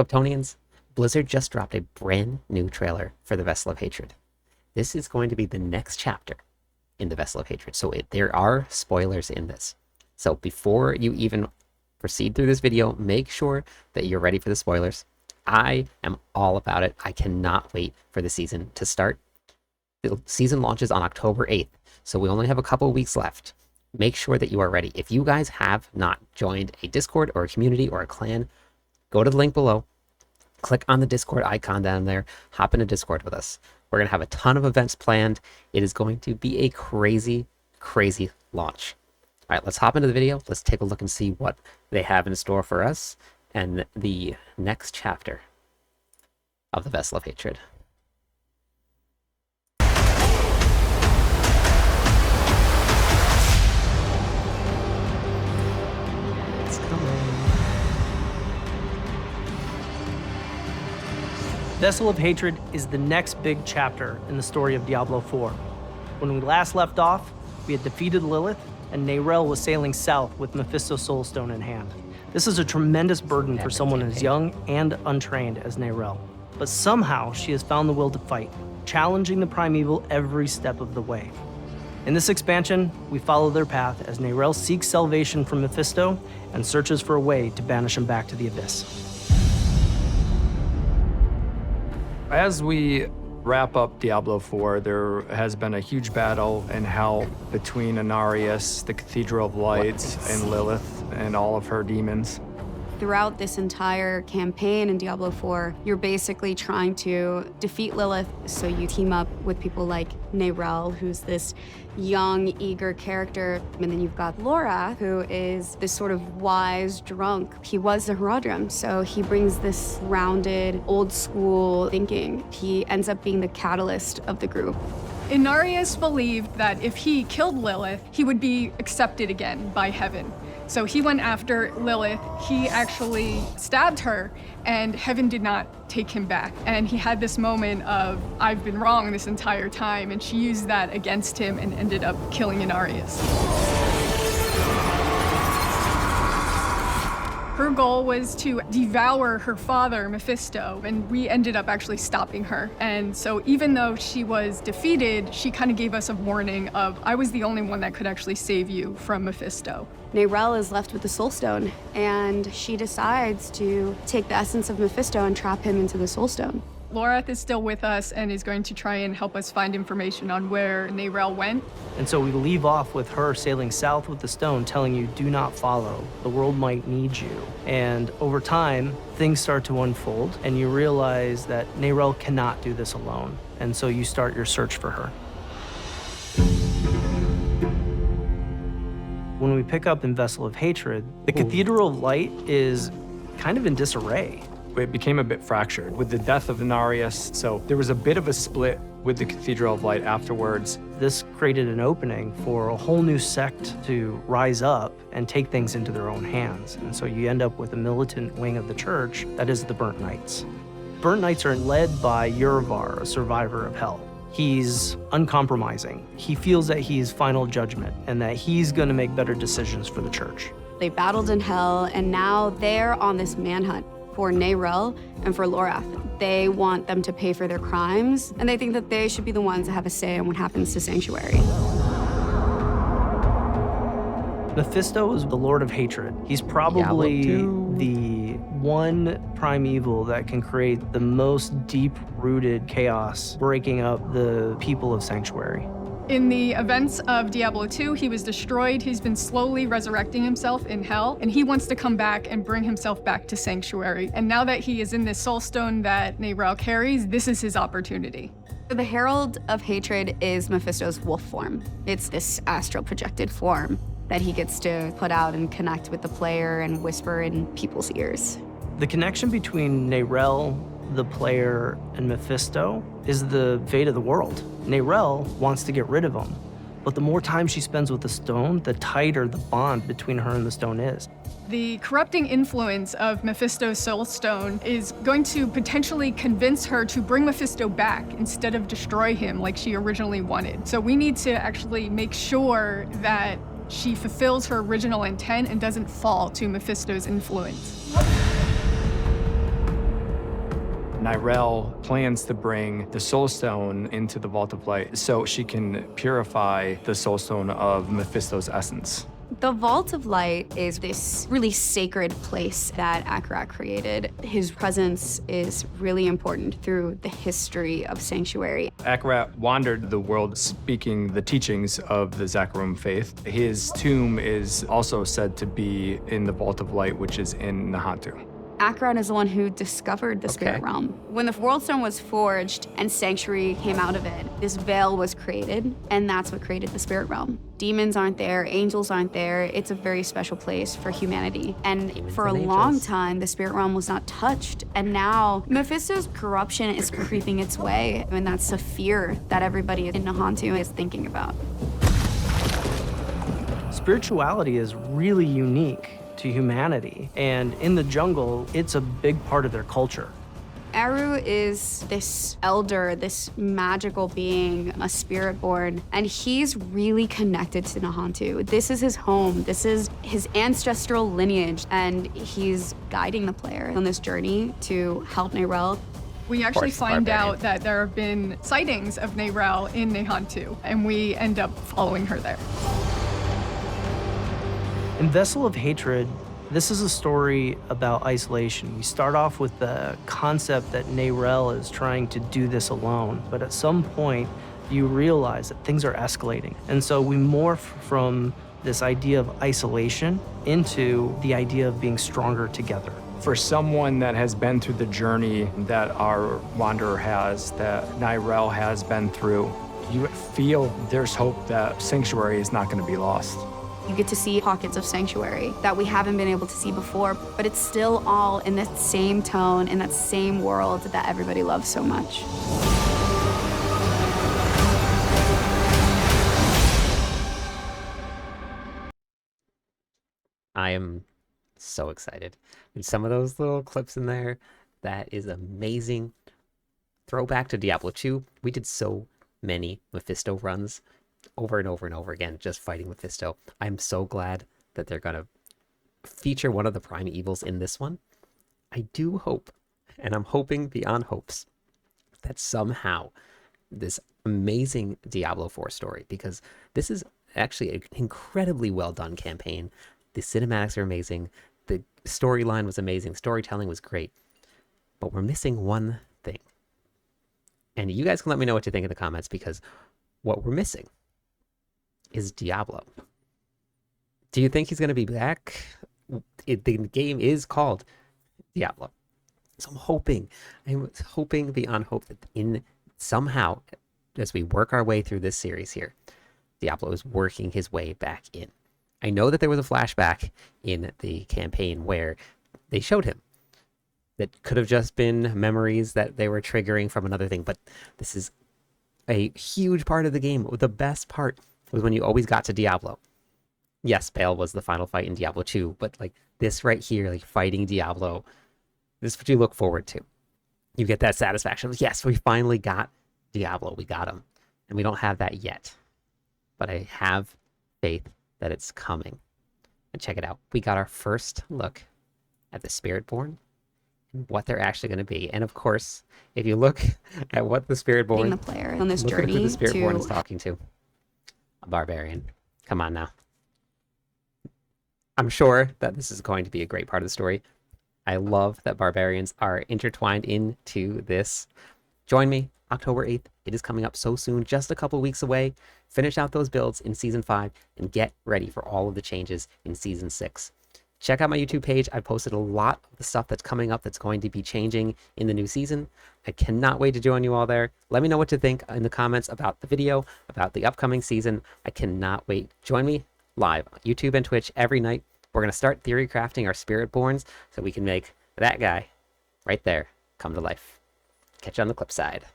Kryptonians, Blizzard just dropped a brand new trailer for the Vessel of Hatred. This is going to be the next chapter in the Vessel of Hatred, so there are spoilers in this. So before you even proceed through this video, make sure that you're ready for the spoilers. I am all about it. I cannot wait for the season to start. The season launches on October 8th, so we only have a couple weeks left. Make sure that you are ready. If you guys have not joined a Discord or a community or a clan, go to the link below, click on the Discord icon down there, hop into Discord with us. We're going to have a ton of events planned. It is going to be a crazy, crazy launch. All right, let's hop into the video. Let's take a look and see what they have in store for us and the next chapter of the Vessel of Hatred. It's coming. Vessel of Hatred is the next big chapter in the story of Diablo IV. When we last left off, we had defeated Lilith, and Neyrelle was sailing south with Mephisto's Soulstone in hand. This is a tremendous burden for someone as young and untrained as Neyrelle. But somehow she has found the will to fight, challenging the primeval every step of the way. In this expansion, we follow their path as Neyrelle seeks salvation from Mephisto and searches for a way to banish him back to the Abyss. As we wrap up Diablo IV, there has been a huge battle in hell between Inarius, the Cathedral of Lights, and Lilith and all of her demons. Throughout this entire campaign in Diablo IV, you're basically trying to defeat Lilith, so you team up with people like Neyrelle, who's this young, eager character, and then you've got Laura, who is this sort of wise drunk. He was a Herodrum, so he brings this rounded, old-school thinking. He ends up being the catalyst of the group. Inarius believed that if he killed Lilith, he would be accepted again by heaven. So he went after Lilith. He actually stabbed her, and heaven did not take him back. And he had this moment of, I've been wrong this entire time, and she used that against him and ended up killing Inarius. Her goal was to devour her father, Mephisto, and we ended up actually stopping her. And so even though she was defeated, she kind of gave us a warning of, I was the only one that could actually save you from Mephisto. Neyrelle is left with the Soulstone, and she decides to take the essence of Mephisto and trap him into the Soulstone. Loreth is still with us and is going to try and help us find information on where Neyrelle went. And so we leave off with her sailing south with the stone, telling you, do not follow. The world might need you. And over time, things start to unfold, and you realize that Neyrelle cannot do this alone. And so you start your search for her. When we pick up in Vessel of Hatred, the Cathedral of Light is kind of in disarray. It became a bit fractured with the death of Inarius, so there was a bit of a split with the Cathedral of Light afterwards. This created an opening for a whole new sect to rise up and take things into their own hands. And so you end up with a militant wing of the church that is the Burnt Knights. Burnt Knights are led by Urivar, a survivor of hell. He's uncompromising. He feels that he's final judgment and that he's going to make better decisions for the church. They battled in hell, and now they're on this manhunt for Neyrelle and for Lorath. They want them to pay for their crimes, and they think that they should be the ones that have a say on what happens to Sanctuary. Mephisto is the Lord of Hatred. He's probably the one primeval that can create the most deep-rooted chaos, breaking up the people of Sanctuary. In the events of Diablo II, he was destroyed. He's been slowly resurrecting himself in hell, and he wants to come back and bring himself back to Sanctuary. And now that he is in this soulstone that Neyrelle carries, this is his opportunity. The Herald of Hatred is Mephisto's wolf form. It's this astral projected form that he gets to put out and connect with the player and whisper in people's ears. The connection between Neyrelle, the player, and Mephisto is the fate of the world. Neyrelle wants to get rid of him, but the more time she spends with the stone, the tighter the bond between her and the stone is. The corrupting influence of Mephisto's soulstone is going to potentially convince her to bring Mephisto back instead of destroy him like she originally wanted. So we need to actually make sure that she fulfills her original intent and doesn't fall to Mephisto's influence. Nirel plans to bring the Soul Stone into the Vault of Light so she can purify the Soul Stone of Mephisto's essence. The Vault of Light is this really sacred place that Akarat created. His presence is really important through the history of Sanctuary. Akarat wandered the world speaking the teachings of the Zakarum faith. His tomb is also said to be in the Vault of Light, which is in Nantu. Akarat is the one who discovered the spirit realm. When the World Stone was forged and Sanctuary came out of it, this veil was created, and that's what created the spirit realm. Demons aren't there, angels aren't there. It's a very special place for humanity. And Demons for a and long angels. time, the spirit realm was not touched. And now Mephisto's corruption is creeping its way, and that's a fear that everybody in Nantu is thinking about. Spirituality is really unique to humanity, and in the jungle, it's a big part of their culture. Eru is this elder, this magical being, a spirit born, and he's really connected to Nantu. This is his home, this is his ancestral lineage, and he's guiding the player on this journey to help Nirel. We actually course, the find barbarian. out that there have been sightings of Nirel in Nantu, and we end up following her there. In Vessel of Hatred, this is a story about isolation. We start off with the concept that Nirel is trying to do this alone, but at some point, you realize that things are escalating. And so we morph from this idea of isolation into the idea of being stronger together. For someone that has been through the journey that our Wanderer has, that Nirel has been through, you feel there's hope that Sanctuary is not going to be lost. You get to see pockets of Sanctuary that we haven't been able to see before, but it's still all in that same tone, in that same world that everybody loves so much. I am so excited. And some of those little clips in there, that is amazing. Throwback to Diablo 2. We did so many Mephisto runs over and over and over again, just fighting Mephisto. I'm so glad that they're going to feature one of the prime evils in this one. I do hope, and I'm hoping beyond hopes, that somehow this amazing Diablo 4 story, because this is actually an incredibly well done campaign. The cinematics are amazing. The storyline was amazing. Storytelling was great. But we're missing one thing. And you guys can let me know what you think in the comments, because what we're missing is Diablo. Do you think he's going to be back? The game is called Diablo. So I'm hoping beyond hope that in somehow, as we work our way through this series here, Diablo is working his way back in. I know that there was a flashback in the campaign where they showed him. That could have just been memories that they were triggering from another thing, but this is a huge part of the game. The best part was when you always got to Diablo. Yes, Baal was the final fight in Diablo 2, but like this right here, like fighting Diablo, this is what you look forward to. You get that satisfaction of, yes, we finally got Diablo. We got him. And we don't have that yet. But I have faith that it's coming. And check it out. We got our first look at the Spiritborn and what they're actually going to be. And of course, if you look at what the Spiritborn, Being the player on this look at who journey the Spiritborn to is talking to. A barbarian. Come on now. I'm sure that this is going to be a great part of the story. I love that barbarians are intertwined into this. Join me October 8th. It is coming up so soon, just a couple weeks away. Finish out those builds in Season 5 and get ready for all of the changes in Season 6. Check out my YouTube page. I posted a lot of the stuff that's coming up that's going to be changing in the new season. I cannot wait to join you all there. Let me know what you think in the comments about the video, about the upcoming season. I cannot wait. Join me live on YouTube and Twitch every night. We're going to start theory crafting our Spiritborns so we can make that guy right there come to life. Catch you on the clip side.